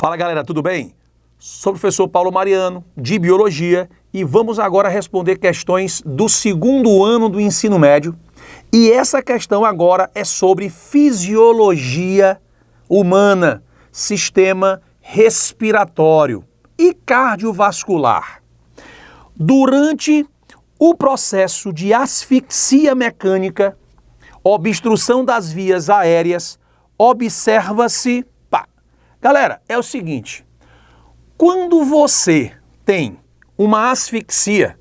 Fala galera, tudo bem? Sou o professor Paulo Mariano, de Biologia, e vamos agora responder questões do segundo ano do ensino médio. E essa questão agora é sobre fisiologia humana, sistema respiratório e cardiovascular. Durante o processo de asfixia mecânica, obstrução das vias aéreas, observa-se... Galera, é o seguinte, quando você tem uma asfixia,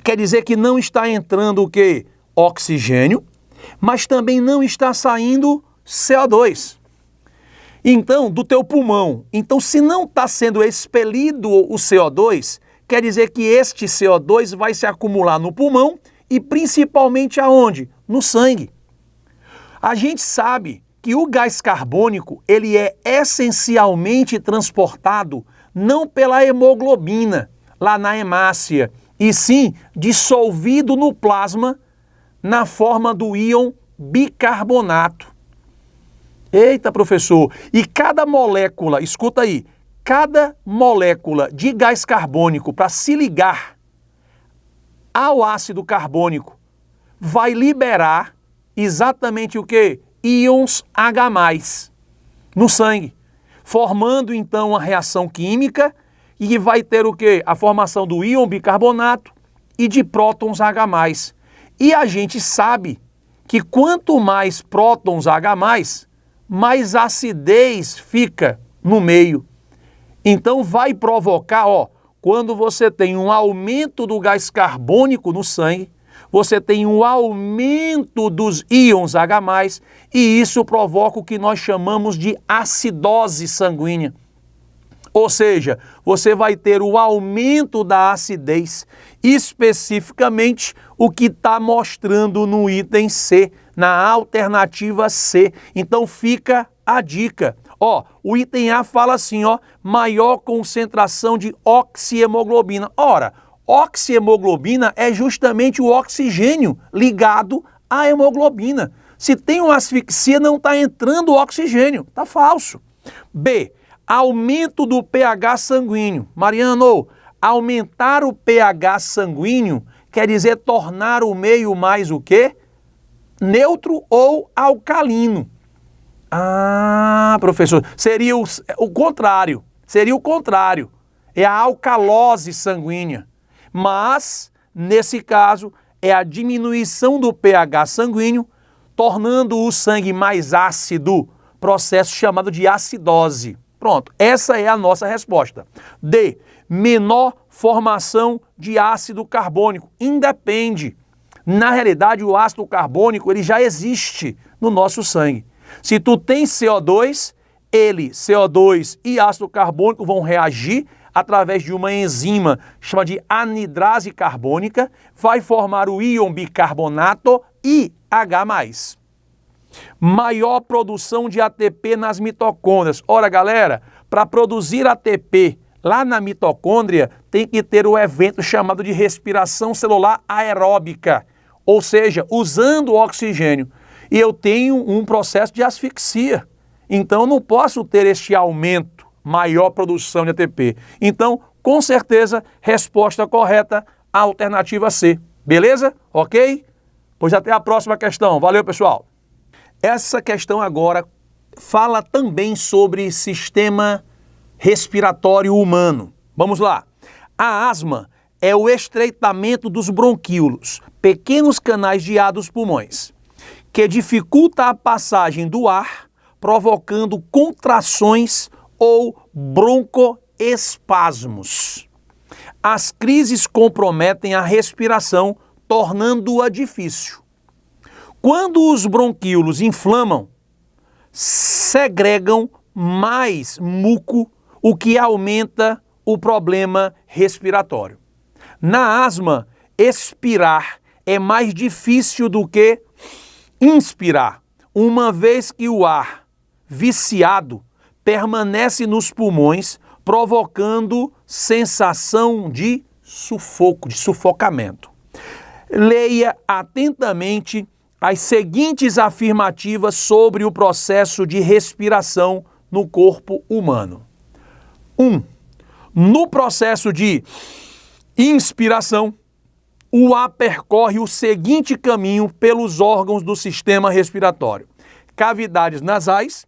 quer dizer que não está entrando o quê? Oxigênio, mas também não está saindo CO2. Então, do teu pulmão. Então, se não está sendo expelido o CO2, quer dizer que este CO2 vai se acumular no pulmão e principalmente aonde? No sangue. A gente sabe que o gás carbônico ele é essencialmente transportado não pela hemoglobina, lá na hemácia, e sim dissolvido no plasma na forma do íon bicarbonato. Eita, professor! E cada molécula, escuta aí, cada molécula de gás carbônico para se ligar ao ácido carbônico vai liberar exatamente o quê? Íons H+, no sangue, formando então a reação química e vai ter o quê? A formação do íon bicarbonato e de prótons H+. E a gente sabe que quanto mais prótons H+, mais acidez fica no meio. Então vai provocar, quando você tem um aumento do gás carbônico no sangue, você tem um aumento dos íons H+, e isso provoca o que nós chamamos de acidose sanguínea. Ou seja, você vai ter o aumento da acidez, especificamente o que está mostrando no item C, na alternativa C. Então fica a dica. O item A fala assim, maior concentração de oxihemoglobina. Ora, oxihemoglobina é justamente o oxigênio ligado à hemoglobina. Se tem uma asfixia, não está entrando oxigênio. Está falso. B. Aumento do pH sanguíneo. Mariano, aumentar o pH sanguíneo quer dizer tornar o meio mais o quê? Neutro ou alcalino. Ah, professor, seria o contrário. Seria o contrário. É a alcalose sanguínea. Mas, nesse caso, é a diminuição do pH sanguíneo, tornando o sangue mais ácido, processo chamado de acidose. Pronto, essa é a nossa resposta. D. Menor formação de ácido carbônico. Independe. Na realidade, o ácido carbônico ele já existe no nosso sangue. Se tu tem CO2, CO2 e ácido carbônico vão reagir através de uma enzima chamada de anidrase carbônica, vai formar o íon bicarbonato e H+. Maior produção de ATP nas mitocôndrias. Ora, galera, para produzir ATP lá na mitocôndria, tem que ter o evento chamado de respiração celular aeróbica, ou seja, usando oxigênio. E eu tenho um processo de asfixia, então eu não posso ter este aumento, maior produção de ATP. Então, com certeza, resposta correta, alternativa C. Beleza? Ok? Pois até a próxima questão. Valeu, pessoal! Essa questão agora fala também sobre sistema respiratório humano. Vamos lá. A asma é o estreitamento dos bronquíolos, pequenos canais de ar dos pulmões, que dificulta a passagem do ar, provocando contrações ou broncoespasmos. As crises comprometem a respiração, tornando-a difícil. Quando os bronquíolos inflamam, segregam mais muco, o que aumenta o problema respiratório. Na asma, expirar é mais difícil do que inspirar, uma vez que o ar viciado permanece nos pulmões, provocando sensação de sufoco, de sufocamento. Leia atentamente as seguintes afirmativas sobre o processo de respiração no corpo humano. No processo de inspiração, o ar percorre o seguinte caminho pelos órgãos do sistema respiratório: cavidades nasais,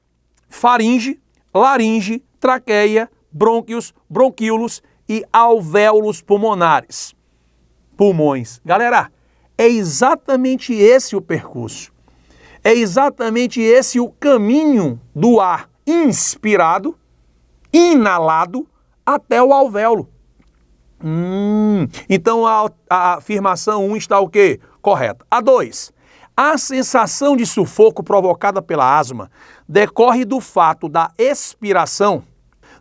faringe, laringe, traqueia, brônquios, bronquíolos e alvéolos pulmonares. Pulmões. Galera, é exatamente esse o percurso. É exatamente esse o caminho do ar inspirado, inalado, até o alvéolo. Então a afirmação 1 está o quê? Correta. A 2. A sensação de sufoco provocada pela asma decorre do fato da expiração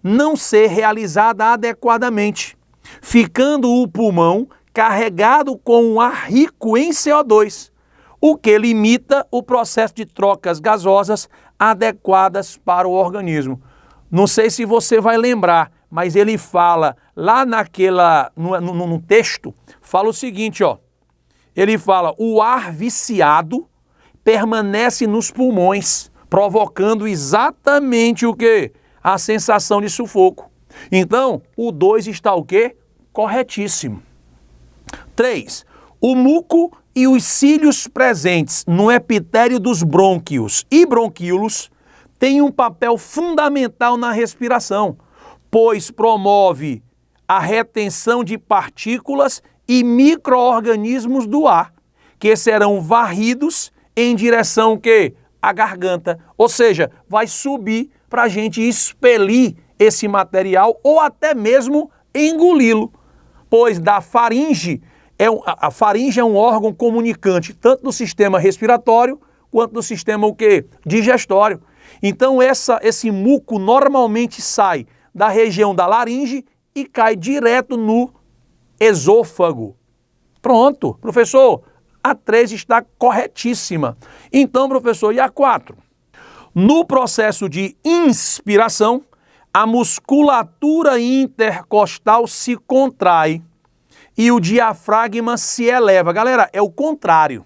não ser realizada adequadamente, ficando o pulmão carregado com um ar rico em CO2, o que limita o processo de trocas gasosas adequadas para o organismo. Não sei se você vai lembrar, mas ele fala lá no texto, fala o seguinte, ó. Ele fala: o ar viciado permanece nos pulmões, provocando exatamente o quê? A sensação de sufoco. Então, o 2 está o quê? Corretíssimo. 3. O muco e os cílios presentes no epitério dos brônquios e bronquíolos têm um papel fundamental na respiração, pois promove a retenção de partículas e micro-organismos do ar, que serão varridos em direção que? A garganta. Ou seja, vai subir para a gente expelir esse material ou até mesmo engoli-lo. Pois da faringe, a faringe é um órgão comunicante tanto do sistema respiratório quanto do sistema o quê? Digestório. Então esse muco normalmente sai da região da laringe e cai direto no esôfago. Pronto, professor, a 3 está corretíssima. Então, professor, e a 4? No processo de inspiração, a musculatura intercostal se contrai e o diafragma se eleva. Galera, é o contrário.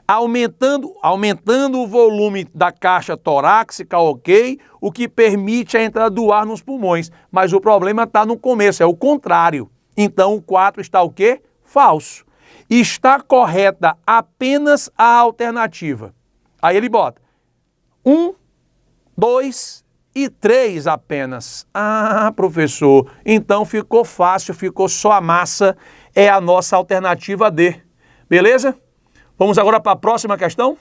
Aumentando o volume da caixa torácica, ok? O que permite a entrada do ar nos pulmões. Mas o problema está no começo, é o contrário. Então, o 4 está o quê? Falso. Está correta apenas a alternativa. Aí ele bota 1, 2 e 3 apenas. Ah, professor, então ficou fácil, ficou só a massa, é a nossa alternativa D. Beleza? Vamos agora para a próxima questão?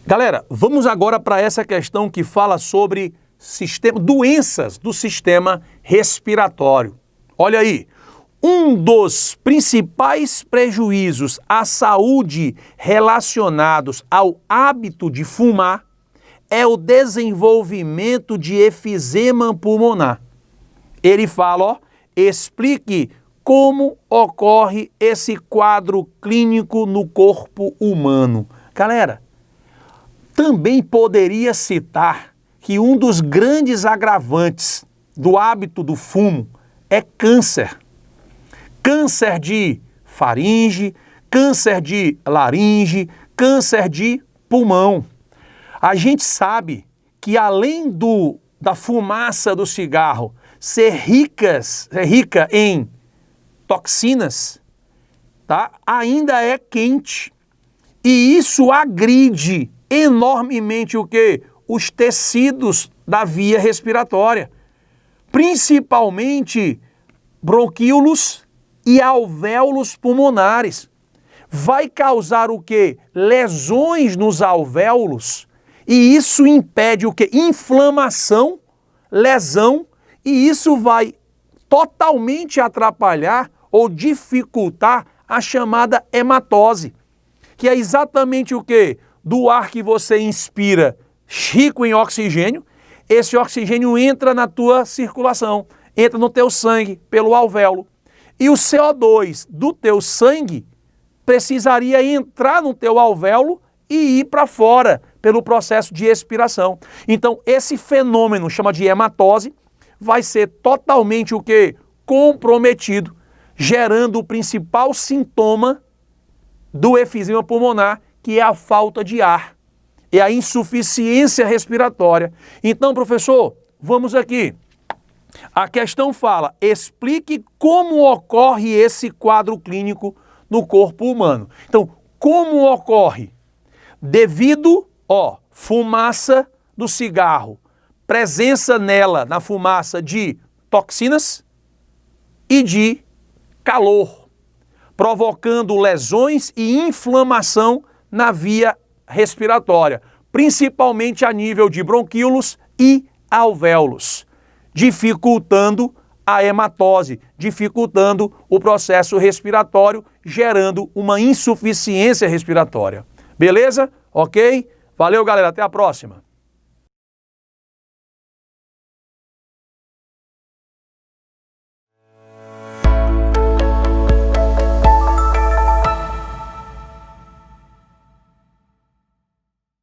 Galera, vamos agora para essa questão que fala sobre doenças do sistema respiratório. Olha aí, um dos principais prejuízos à saúde relacionados ao hábito de fumar é o desenvolvimento de efizema pulmonar. Ele fala, ó, explique como ocorre esse quadro clínico no corpo humano. Galera, também poderia citar que um dos grandes agravantes do hábito do fumo é câncer. Câncer de faringe, câncer de laringe, câncer de pulmão. A gente sabe que além da fumaça do cigarro ser rica em toxinas, tá? Ainda é quente. E isso agride enormemente o quê? Os tecidos da via respiratória, principalmente bronquíolos e alvéolos pulmonares. Vai causar o quê? Lesões nos alvéolos, e isso impede o quê? Inflamação, lesão, e isso vai totalmente atrapalhar ou dificultar a chamada hematose, que é exatamente o quê? Do ar que você inspira, rico em oxigênio, esse oxigênio entra na tua circulação, entra no teu sangue pelo alvéolo. E o CO2 do teu sangue precisaria entrar no teu alvéolo e ir para fora pelo processo de expiração. Então, esse fenômeno, chama de hematose, vai ser totalmente o quê? Comprometido, gerando o principal sintoma do efizema pulmonar, que é a falta de ar, é a insuficiência respiratória. Então, professor, vamos aqui. A questão fala, explique como ocorre esse quadro clínico no corpo humano. Então, como ocorre? Devido, fumaça do cigarro, presença nela, na fumaça, de toxinas e de calor, provocando lesões e inflamação na via respiratória, principalmente a nível de bronquíolos e alvéolos, dificultando a hematose, dificultando o processo respiratório, gerando uma insuficiência respiratória. Beleza? Ok? Valeu, galera. Até a próxima.